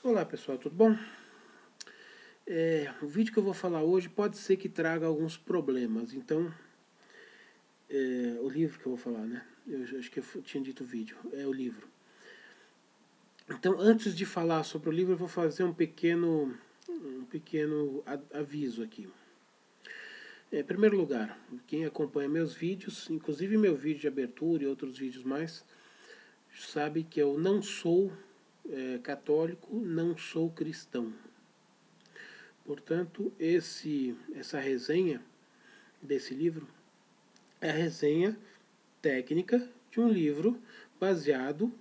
Olá pessoal, tudo bom? O vídeo que eu vou falar hoje pode ser que traga alguns problemas, então, o livro que eu vou falar, né? Eu acho que eu tinha dito vídeo, é o livro. Então, antes de falar sobre o livro, eu vou fazer um pequeno aviso aqui. Em primeiro lugar, quem acompanha meus vídeos, inclusive meu vídeo de abertura e outros vídeos mais, sabe que eu não sou católico, não sou cristão. Portanto, essa resenha desse livro é a resenha técnica de um livro baseado,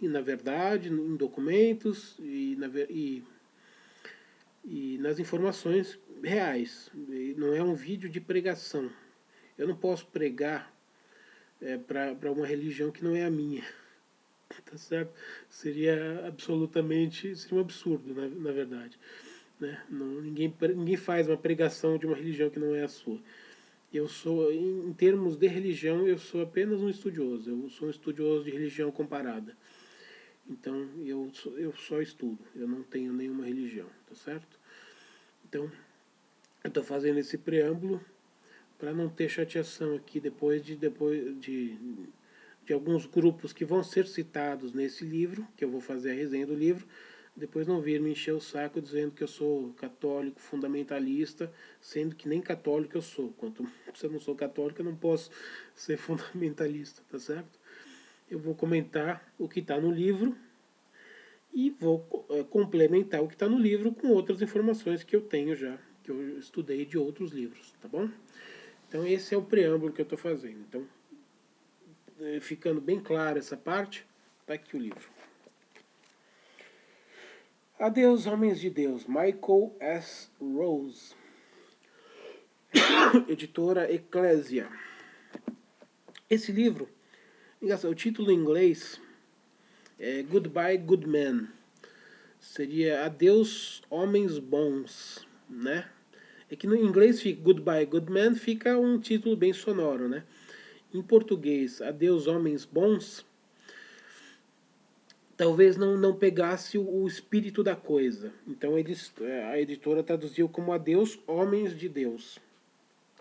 na verdade, em documentos e nas informações reais. E não é um vídeo de pregação. Eu não posso pregar para uma religião que não é a minha. Tá certo? Seria um absurdo, na verdade. Né? Não, ninguém faz uma pregação de uma religião que não é a sua. Eu sou, em termos de religião, eu sou apenas um estudioso. Eu sou um estudioso de religião comparada. Então, eu só estudo. Eu não tenho nenhuma religião, tá certo? Então, eu estou fazendo esse preâmbulo para não ter chateação aqui depois de alguns grupos que vão ser citados nesse livro, que eu vou fazer a resenha do livro, depois não vir me encher o saco dizendo que eu sou católico, fundamentalista, sendo que nem católico eu sou. Quanto se eu não sou católico, eu não posso ser fundamentalista, tá certo? Eu vou comentar o que está no livro e vou complementar o que está no livro com outras informações que eu tenho já, que eu estudei de outros livros, tá bom? Então esse é o preâmbulo que eu estou fazendo. Então, ficando bem claro essa parte, está aqui o livro. Adeus, Homens de Deus, Michael S. Rose, editora Eclésia. Esse livro, o título em inglês é Goodbye, Good Men. Seria Adeus, Homens Bons, né? É que no inglês fica Goodbye, Good Men, fica um título bem sonoro, né? Em português, Adeus, Homens Bons, talvez não pegasse o espírito da coisa. Então a editora traduziu como Adeus, Homens de Deus,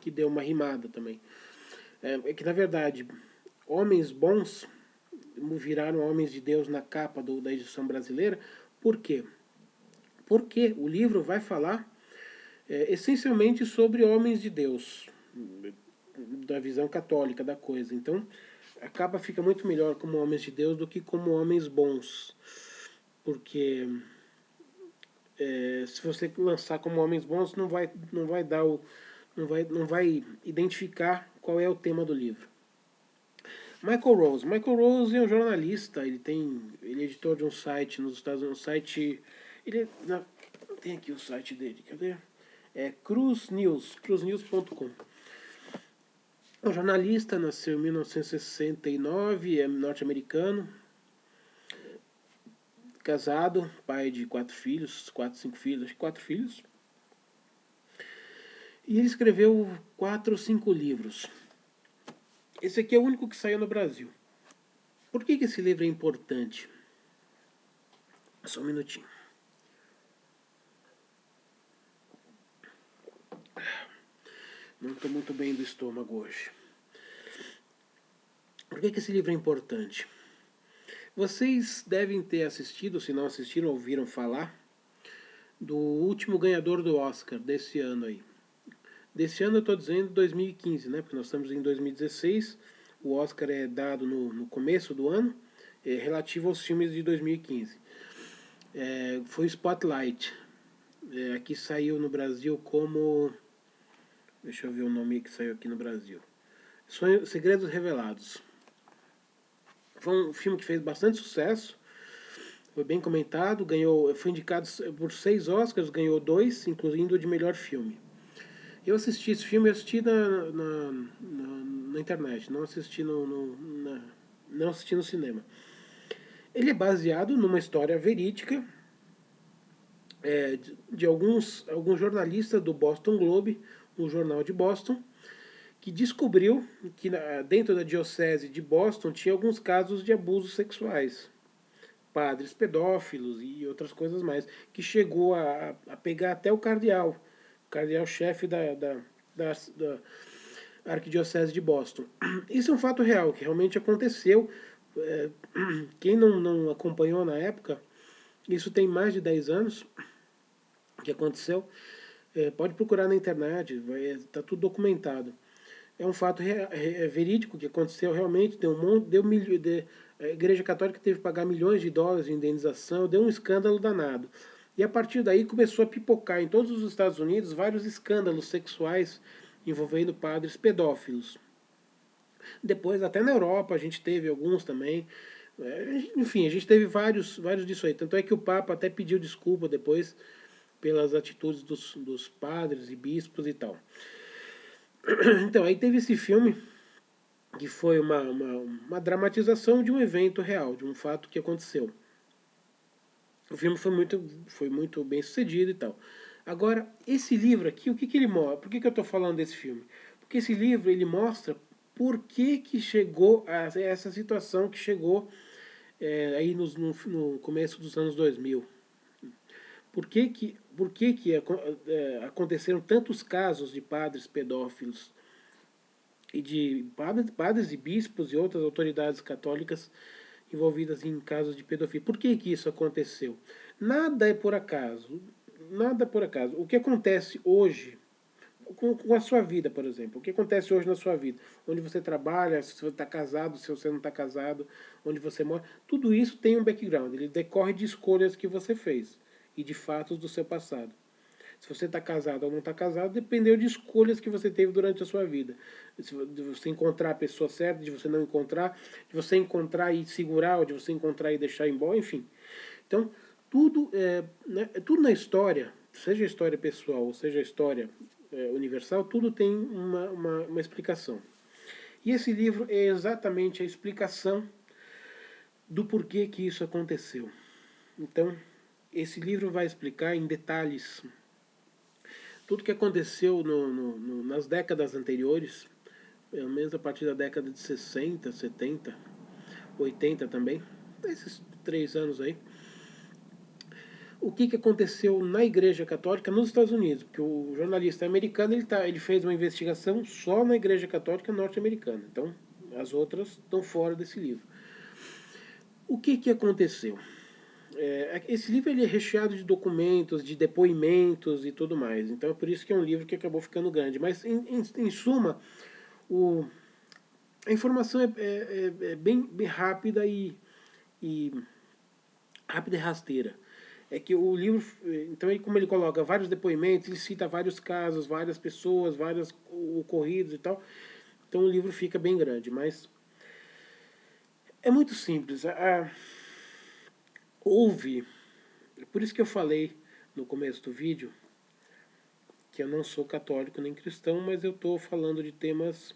que deu uma rimada também. É que, na verdade, homens bons viraram homens de Deus na capa da edição brasileira. Por quê? Porque o livro vai falar essencialmente sobre homens de Deus, da visão católica da coisa. Então, fica muito melhor como homens de Deus do que como homens bons. Porque se você lançar como homens bons, não vai identificar qual é o tema do livro. Michael Rose. Michael Rose é um jornalista, ele é editor de um site nos Estados Unidos, tem aqui o site dele, cadê? É cruznews.com. É um jornalista, nasceu em 1969, é norte-americano, casado, pai de 5 filhos, acho que 4 filhos. E ele escreveu 4 ou 5 livros. Esse aqui é o único que saiu no Brasil. Por que esse livro é importante? Só um minutinho. Não estou muito bem do estômago hoje. Por que esse livro é importante? Vocês devem ter assistido, se não assistiram, ouviram falar do último ganhador do Oscar desse ano aí. Desse ano eu estou dizendo 2015, né? Porque nós estamos em 2016. O Oscar é dado no começo do ano, relativo aos filmes de 2015. Foi Spotlight. Aqui saiu no Brasil como... Deixa eu ver o nome que saiu aqui no Brasil. Segredos Revelados. Foi um filme que fez bastante sucesso. Foi bem comentado. Foi indicado por 6 Oscars, ganhou 2, incluindo o de melhor filme. Eu assisti esse filme, na internet, não assisti não assisti no cinema. Ele é baseado numa história verídica de alguns jornalistas do Boston Globe, um jornal de Boston, que descobriu que dentro da diocese de Boston tinha alguns casos de abusos sexuais. padres pedófilos e outras coisas mais, que chegou a pegar até o cardeal-chefe da Arquidiocese de Boston. Isso é um fato real, que realmente aconteceu. Quem não acompanhou na época, isso tem mais de 10 anos que aconteceu, pode procurar na internet, está tudo documentado. É um fato verídico que aconteceu realmente, a Igreja Católica teve que pagar milhões de dólares de indenização, deu um escândalo danado. E a partir daí começou a pipocar em todos os Estados Unidos vários escândalos sexuais envolvendo padres pedófilos. Depois, até na Europa, a gente teve alguns também. Enfim, a gente teve vários disso aí. Tanto é que o Papa até pediu desculpa depois pelas atitudes dos padres e bispos e tal. Então, aí teve esse filme que foi uma dramatização de um evento real, de um fato que aconteceu. O filme foi muito bem sucedido e tal. Agora, esse livro aqui, o que ele mostra? Por que eu estou falando desse filme? Porque esse livro ele mostra por que chegou a essa situação que chegou aí no começo dos anos 2000. Por que aconteceram tantos casos de padres pedófilos e de padres e bispos e outras autoridades católicas envolvidas em casos de pedofilia? Por que isso aconteceu? Nada é por acaso. Nada é por acaso. O que acontece hoje com a sua vida, por exemplo. O que acontece hoje na sua vida? Onde você trabalha, se você está casado, se você não está casado, onde você mora. Tudo isso tem um background. Ele decorre de escolhas que você fez e de fatos do seu passado. Se você está casado ou não está casado, dependeu de escolhas que você teve durante a sua vida. De você encontrar a pessoa certa, de você não encontrar, de você encontrar e segurar, ou de você encontrar e deixar embora, enfim. Então, tudo na história, seja a história pessoal ou seja a história universal, tudo tem uma explicação. E esse livro é exatamente a explicação do porquê que isso aconteceu. Então, esse livro vai explicar em detalhes tudo que aconteceu nas décadas anteriores, pelo menos a partir da década de 60, 70, 80 também, esses 3 anos aí, o que aconteceu na Igreja Católica nos Estados Unidos, porque o jornalista americano ele fez uma investigação só na Igreja Católica norte-americana, então as outras estão fora desse livro. O que aconteceu? Esse livro ele é recheado de documentos, de depoimentos e tudo mais. Então é por isso que é um livro que acabou ficando grande. Mas, em suma, a informação é bem rápida e rápida e rasteira. É que o livro, então como ele coloca vários depoimentos, ele cita vários casos, várias pessoas, vários ocorridos e tal. Então o livro fica bem grande, mas é muito simples. Houve, por isso que eu falei no começo do vídeo que eu não sou católico nem cristão, mas eu estou falando de temas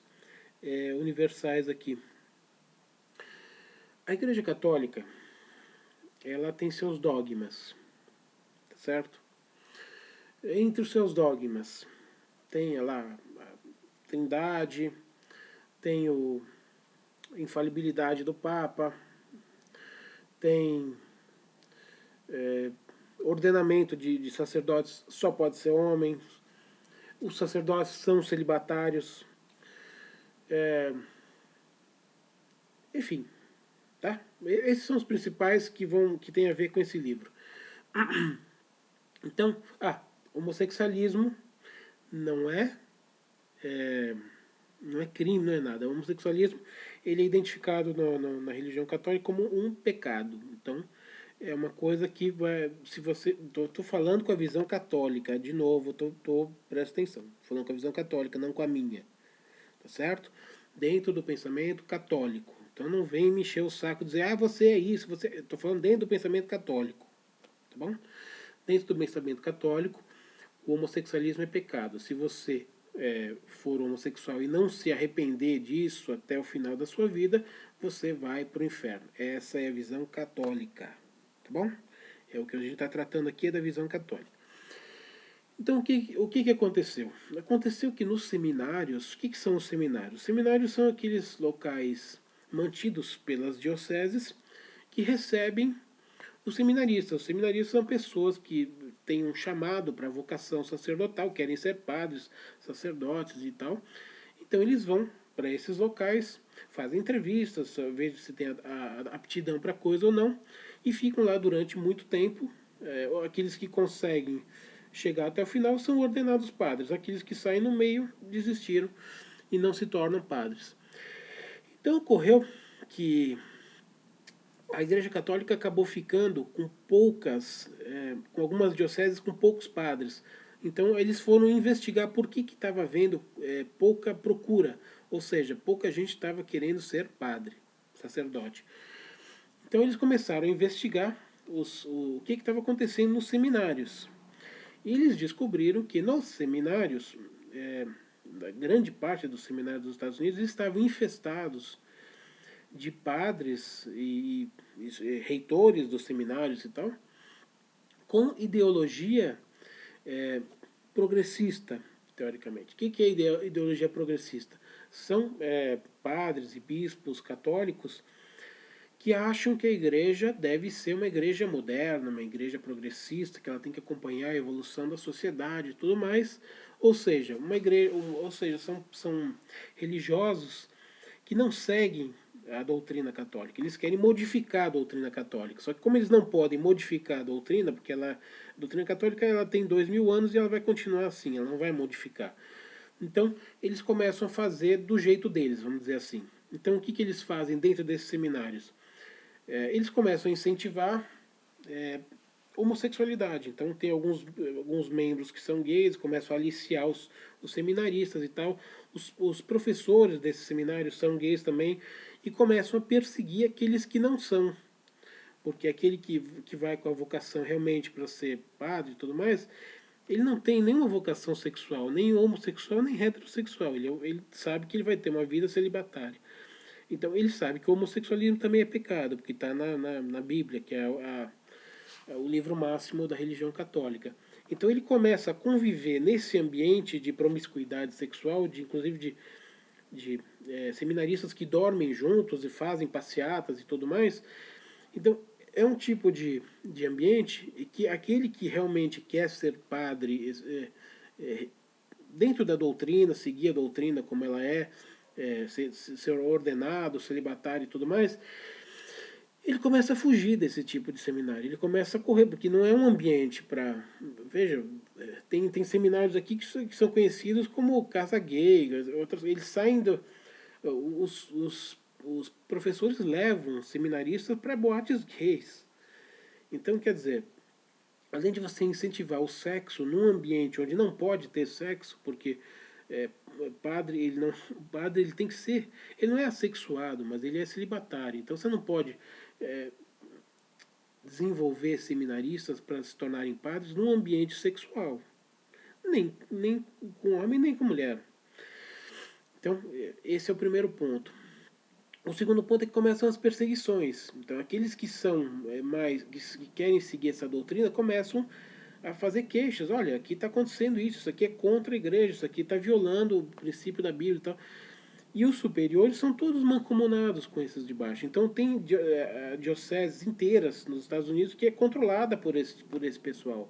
universais aqui. A Igreja Católica, ela tem seus dogmas, tá certo? Entre os seus dogmas tem lá a Trindade, tem a infalibilidade do Papa, tem ordenamento de sacerdotes só pode ser homem, os sacerdotes são celibatários, enfim, tá? Esses são os principais que tem a ver com esse livro. Então, homossexualismo não é crime, não é nada. O homossexualismo ele é identificado na religião católica como um pecado. Então, é uma coisa que vai, se você, tô falando com a visão católica, de novo, presta atenção, tô falando com a visão católica, não com a minha, tá certo? Dentro do pensamento católico. Então não vem me encher o saco e dizer, você é isso, você, tô falando dentro do pensamento católico, tá bom? Dentro do pensamento católico, o homossexualismo é pecado. Se você for homossexual e não se arrepender disso até o final da sua vida, você vai para o inferno. Essa é a visão católica. Tá bom? É o que a gente está tratando aqui, é da visão católica. Então, o que aconteceu? Aconteceu que nos seminários, o que são os seminários? Os seminários são aqueles locais mantidos pelas dioceses que recebem Os seminaristas são pessoas que têm um chamado para vocação sacerdotal, querem ser padres, sacerdotes e tal. Então eles vão para esses locais, fazem entrevistas, vejam se tem a aptidão para coisa ou não, e ficam lá durante muito tempo. Aqueles que conseguem chegar até o final são ordenados padres. Aqueles que saem no meio desistiram e não se tornam padres. Então ocorreu que a Igreja Católica acabou ficando com poucas, com algumas dioceses com poucos padres. Então eles foram investigar por que estava havendo pouca procura, ou seja, pouca gente estava querendo ser padre, sacerdote. Então eles começaram a investigar o que estava acontecendo nos seminários. E eles descobriram que nos seminários, grande parte dos seminários dos Estados Unidos estavam infestados de padres e reitores dos seminários e tal, com ideologia é, progressista, teoricamente. O que é ideologia progressista? São padres e bispos católicos que acham que a igreja deve ser uma igreja moderna, uma igreja progressista, que ela tem que acompanhar a evolução da sociedade e tudo mais. Ou seja, são religiosos que não seguem a doutrina católica. Eles querem modificar a doutrina católica. Só que como eles não podem modificar a doutrina, porque a doutrina católica ela tem 2000 anos e ela vai continuar assim, ela não vai modificar. Então, eles começam a fazer do jeito deles, vamos dizer assim. Então, o que eles fazem dentro desses seminários? Eles começam a incentivar homossexualidade. Então tem alguns membros que são gays, começam a aliciar os seminaristas e tal. Os professores desses seminários são gays também e começam a perseguir aqueles que não são. Porque aquele que vai com a vocação realmente para ser padre e tudo mais, ele não tem nenhuma vocação sexual, nem homossexual, nem heterossexual. Ele sabe que ele vai ter uma vida celibatária. Então ele sabe que o homossexualismo também é pecado, porque está na Bíblia, que é o livro máximo da religião católica. Então ele começa a conviver nesse ambiente de promiscuidade sexual, inclusive de seminaristas que dormem juntos e fazem passeatas e tudo mais. Então é um tipo de ambiente que aquele que realmente quer ser padre dentro da doutrina, seguir a doutrina como ela ser ordenado, celibatário e tudo mais, ele começa a fugir desse tipo de seminário. Ele começa a correr, porque não é um ambiente para. Veja, tem seminários aqui que são conhecidos como casa gay, outros, eles saem do. Os professores levam seminaristas para boates gays. Então, quer dizer, além de você incentivar o sexo num ambiente onde não pode ter sexo, porque é, o padre ele tem que ser, ele não é assexuado, mas ele é celibatário. Então você não pode desenvolver seminaristas para se tornarem padres num ambiente sexual, nem com homem nem com mulher. Então esse é o primeiro ponto. O segundo ponto é que começam as perseguições. Então aqueles que são que querem seguir essa doutrina começam a fazer queixas. Olha, aqui está acontecendo isso aqui é contra a igreja, isso aqui está violando o princípio da Bíblia e tal. E os superiores são todos mancomunados com esses de baixo. Então tem dioceses inteiras nos Estados Unidos que é controlada por esse pessoal.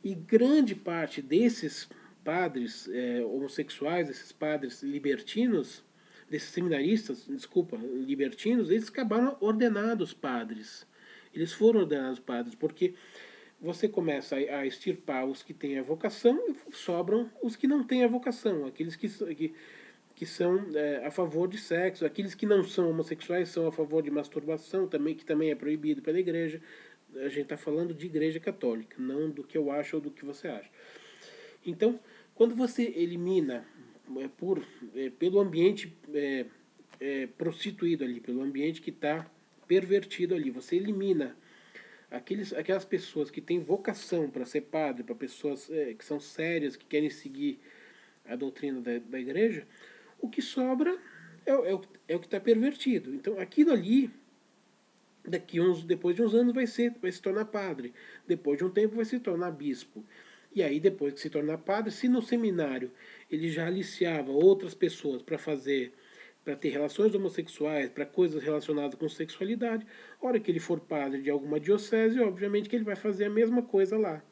E grande parte desses padres homossexuais, esses padres libertinos, desses seminaristas, desculpa, libertinos, eles acabaram ordenados padres. Eles foram ordenados padres, porque você começa a extirpar os que têm a vocação e sobram os que não têm a vocação, aqueles que são a favor de sexo, aqueles que não são homossexuais são a favor de masturbação, também, que também é proibido pela igreja. A gente está falando de igreja católica, não do que eu acho ou do que você acha. Então, quando você elimina pelo ambiente prostituído ali, pelo ambiente que está pervertido ali, você elimina aquelas pessoas que têm vocação para ser padre, para pessoas que são sérias, que querem seguir a doutrina da igreja, o que sobra é o que está pervertido. Então, aquilo ali, depois de uns anos, vai se tornar padre. Depois de um tempo, vai se tornar bispo. E aí, depois de se tornar padre, se no seminário ele já aliciava outras pessoas para ter relações homossexuais, para coisas relacionadas com sexualidade. A hora que ele for padre de alguma diocese, obviamente que ele vai fazer a mesma coisa lá.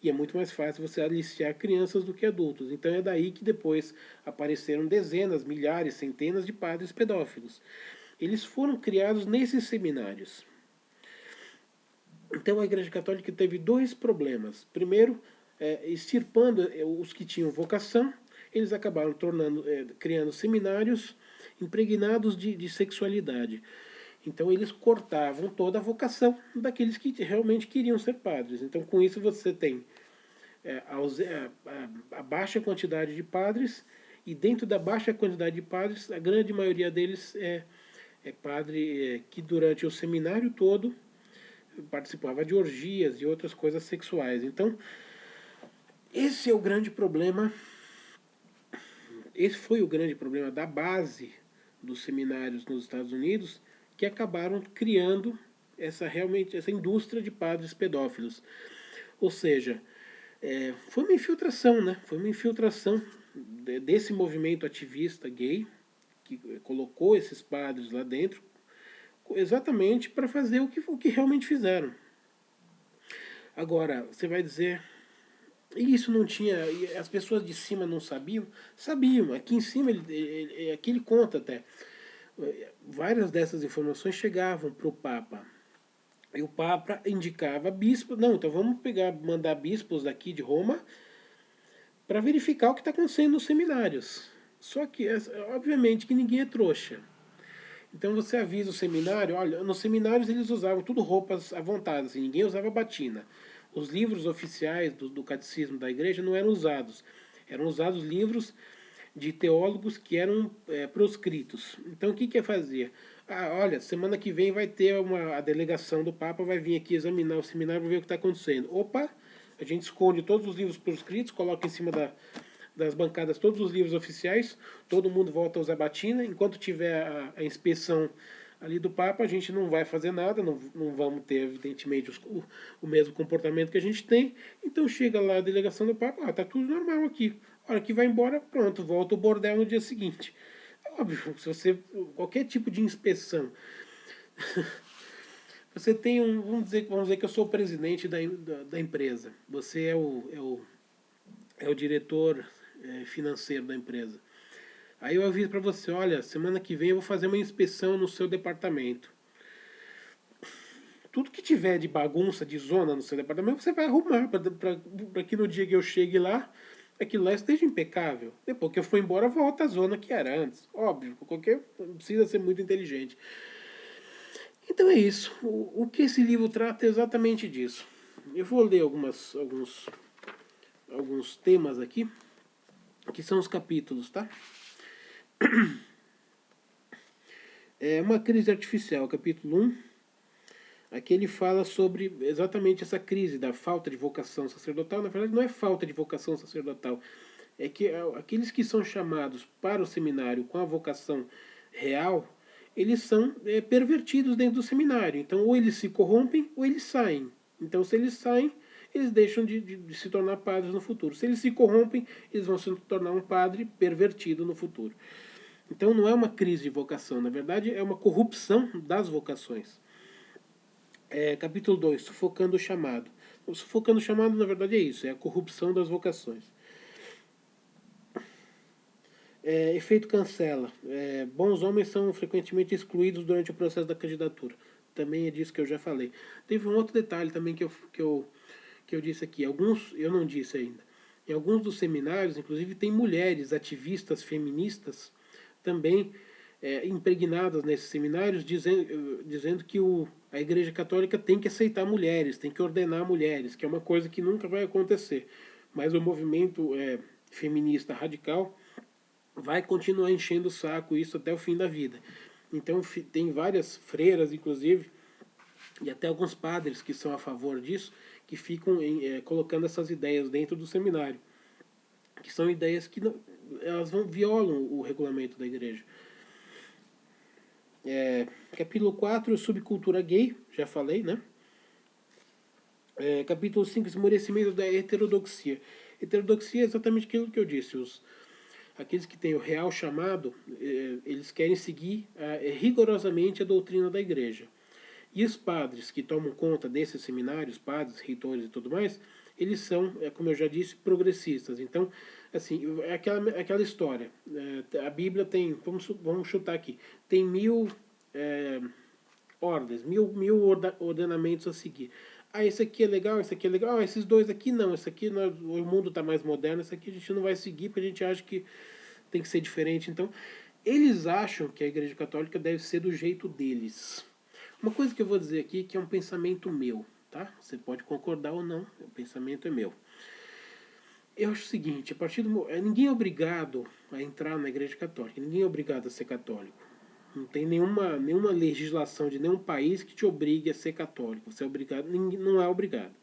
E é muito mais fácil você aliciar crianças do que adultos. Então é daí que depois apareceram dezenas, milhares, centenas de padres pedófilos. Eles foram criados nesses seminários. Então a Igreja Católica teve dois problemas. Primeiro, extirpando os que tinham vocação, eles acabaram criando seminários impregnados de sexualidade. Então eles cortavam toda a vocação daqueles que realmente queriam ser padres. Então com isso você tem a baixa quantidade de padres, e dentro da baixa quantidade de padres, a grande maioria deles é padre que durante o seminário todo participava de orgias e outras coisas sexuais. Então, esse é o grande problema, esse foi o grande problema da base dos seminários nos Estados Unidos, que acabaram criando essa indústria de padres pedófilos. Ou seja, foi uma infiltração, né? Foi uma infiltração desse movimento ativista gay, que colocou esses padres lá dentro, exatamente para fazer o que realmente fizeram. Agora, você vai dizer, e isso não tinha, e as pessoas de cima não sabiam? Sabiam, aqui em cima, aqui ele conta até, várias dessas informações chegavam para o Papa. E o Papa indicava bispo, não, então vamos mandar bispos daqui de Roma para verificar o que está acontecendo nos seminários. Só que, obviamente, que ninguém é trouxa. Então você avisa o seminário, olha, nos seminários eles usavam tudo roupas à vontade, assim, ninguém usava batina. Os livros oficiais do catecismo da igreja não eram usados. Eram usados livros de teólogos que eram proscritos. Então o que fazia? Olha, semana que vem vai ter a delegação do Papa, vai vir aqui examinar o seminário para ver o que está acontecendo. Opa, a gente esconde todos os livros proscritos, coloca em cima das bancadas todos os livros oficiais, todo mundo volta a usar batina. Enquanto tiver a inspeção ali do Papa, a gente não vai fazer nada, não vamos ter, evidentemente, o mesmo comportamento que a gente tem. Então chega lá a delegação do Papa, tá tudo normal aqui. A hora que vai embora, pronto, volta o bordel no dia seguinte. É óbvio, se você, qualquer tipo de inspeção, você tem vamos dizer que eu sou o presidente da empresa, você é o diretor financeiro da empresa. Aí eu aviso para você, olha, semana que vem eu vou fazer uma inspeção no seu departamento. Tudo que tiver de bagunça, de zona no seu departamento, você vai arrumar para que no dia que eu chegue lá, aquilo lá esteja impecável. Depois que eu for embora, volta à zona que era antes. Óbvio, não precisa ser muito inteligente. Então é isso. O que esse livro trata é exatamente disso. Eu vou ler alguns temas aqui, que são os capítulos, tá? É uma crise artificial, capítulo 1. Aqui ele fala sobre exatamente essa crise da falta de vocação sacerdotal. Na verdade, não é falta de vocação sacerdotal. É que aqueles que são chamados para o seminário com a vocação real, eles são pervertidos dentro do seminário. Então, ou eles se corrompem ou eles saem. Então, se eles saem, eles deixam de se tornar padres no futuro. Se eles se corrompem, eles vão se tornar um padre pervertido no futuro. Então, não é uma crise de vocação. Na verdade, é uma corrupção das vocações. Capítulo 2, sufocando o chamado. O sufocando o chamado, na verdade, é isso, é a corrupção das vocações. Efeito cancela. Bons homens são frequentemente excluídos durante o processo da candidatura. Também é disso que eu já falei. Teve um outro detalhe também que eu disse aqui. Alguns, eu não disse ainda. Em alguns dos seminários, inclusive, tem mulheres ativistas feministas também impregnadas nesses seminários, dizendo que a Igreja Católica tem que aceitar mulheres, tem que ordenar mulheres, que é uma coisa que nunca vai acontecer. Mas o movimento feminista radical vai continuar enchendo o saco isso até o fim da vida. Então tem várias freiras, inclusive, e até alguns padres que são a favor disso, que ficam colocando essas ideias dentro do seminário, que são ideias que elas violam o regulamento da igreja. Capítulo 4, subcultura gay, já falei, né? Capítulo 5, esmorecimento da heterodoxia. Heterodoxia é exatamente aquilo que eu disse, aqueles que têm o real chamado, eles querem seguir rigorosamente a doutrina da igreja. E os padres que tomam conta desses seminários, padres, reitores e tudo mais, eles são, como eu já disse, progressistas. Então, assim, é aquela história. A Bíblia tem, vamos chutar aqui, tem 1000 ordens, mil ordenamentos a seguir. Ah, esse aqui é legal, esse aqui é legal. Ah, esses dois aqui não, esse aqui o mundo está mais moderno, esse aqui a gente não vai seguir porque a gente acha que tem que ser diferente. Então, eles acham que a Igreja Católica deve ser do jeito deles. Uma coisa que eu vou dizer aqui que é um pensamento meu, tá? Você pode concordar ou não, o pensamento é meu. Eu acho o seguinte, a partir do ninguém é obrigado a entrar na Igreja Católica, ninguém é obrigado a ser católico. Não tem nenhuma legislação de nenhum país que te obrigue a ser católico. Você é obrigado, não é obrigado.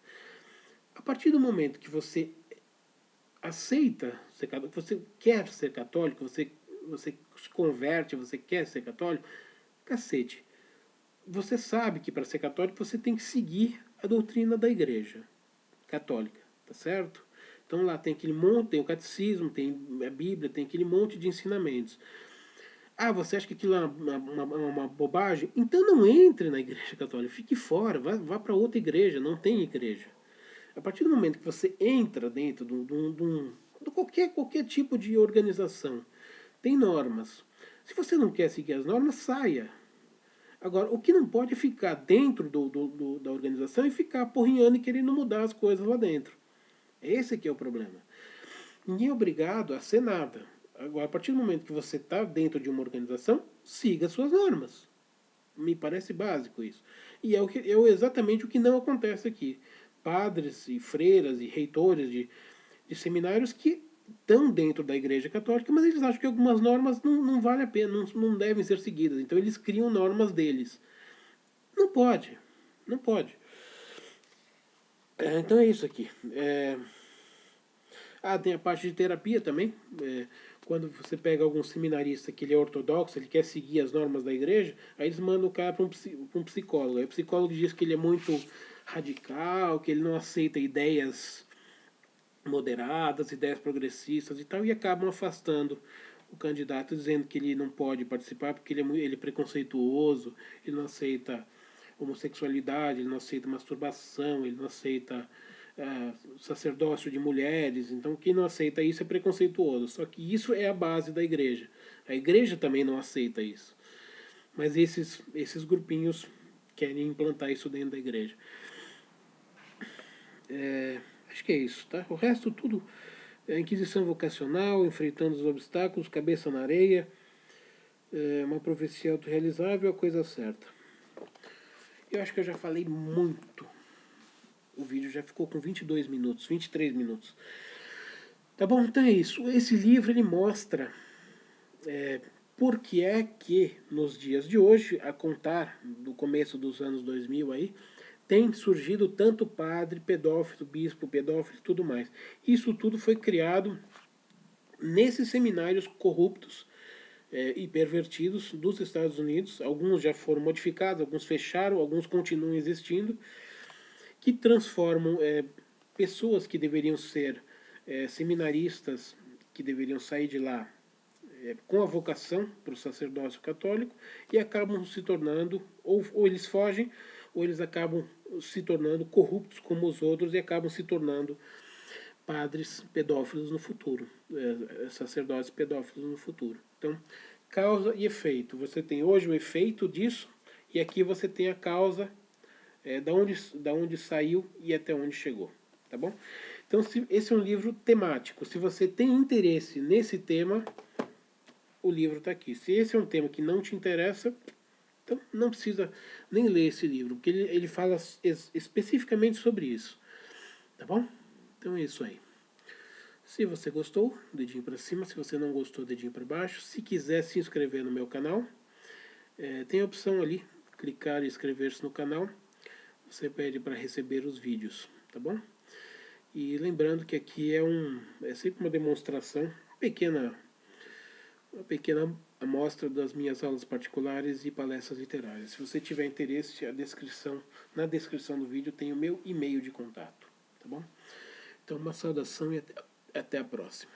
A partir do momento que você aceita ser católico, você quer ser católico, você se converte, você quer ser católico, cacete. Você sabe que para ser católico você tem que seguir a doutrina da Igreja Católica, tá certo? Então lá tem aquele monte, tem o catecismo, tem a Bíblia, tem aquele monte de ensinamentos. Ah, você acha que aquilo é uma bobagem? Então não entre na Igreja Católica, fique fora, vá para outra igreja, não tem igreja. A partir do momento que você entra dentro de qualquer tipo de organização, tem normas. Se você não quer seguir as normas, saia. Agora, o que não pode é ficar dentro da organização e ficar porrinhando e querendo mudar as coisas lá dentro. Esse que é o problema. Ninguém é obrigado a ser nada. Agora, a partir do momento que você está dentro de uma organização, siga as suas normas. Me parece básico isso. E é exatamente o que não acontece aqui. Padres e freiras e reitores de seminários que estão dentro da Igreja Católica, mas eles acham que algumas normas não vale a pena, não devem ser seguidas. Então eles criam normas deles. Não pode. Não pode. Então é isso aqui. Tem a parte de terapia também. Quando você pega algum seminarista que ele é ortodoxo, ele quer seguir as normas da igreja, aí eles mandam o cara para um psicólogo. Aí o psicólogo diz que ele é muito radical, que ele não aceita ideias moderadas, ideias progressistas e tal, e acabam afastando o candidato, dizendo que ele não pode participar porque ele é preconceituoso, ele não aceita homossexualidade, ele não aceita masturbação, ele não aceita sacerdócio de mulheres. Então quem não aceita isso é preconceituoso. Só que isso é a base da igreja. A igreja também não aceita isso. Mas esses grupinhos querem implantar isso dentro da igreja. Acho que é isso, tá? O resto tudo é Inquisição vocacional, enfrentando os obstáculos, cabeça na areia, uma profecia autorrealizável, a coisa certa. Eu acho que eu já falei muito. O vídeo já ficou com 22 minutos, 23 minutos. Tá bom? Então é isso. Esse livro ele mostra por que é que nos dias de hoje, a contar do começo dos anos 2000 aí, tem surgido tanto padre, pedófilo, bispo, pedófilo e tudo mais. Isso tudo foi criado nesses seminários corruptos e pervertidos dos Estados Unidos. Alguns já foram modificados, alguns fecharam, alguns continuam existindo, que transformam pessoas que deveriam ser seminaristas, que deveriam sair de lá com a vocação para o sacerdócio católico e acabam se tornando, ou eles fogem, ou eles acabam se tornando corruptos como os outros e acabam se tornando padres pedófilos no futuro, sacerdotes pedófilos no futuro. Então, causa e efeito. Você tem hoje o efeito disso e aqui você tem a causa da onde saiu e até onde chegou. Tá bom? Então, esse é um livro temático. Se você tem interesse nesse tema, o livro está aqui. Se esse é um tema que não te interessa, então não precisa nem ler esse livro, porque ele fala especificamente sobre isso. Tá bom? Então é isso aí. Se você gostou, dedinho para cima. Se você não gostou, dedinho para baixo. Se quiser se inscrever no meu canal, tem a opção ali, clicar e inscrever-se no canal. Você pede para receber os vídeos, tá bom? E lembrando que aqui é sempre uma demonstração, uma pequena amostra das minhas aulas particulares e palestras literárias. Se você tiver interesse, na descrição do vídeo tem o meu e-mail de contato, tá bom? Então uma saudação e até a próxima.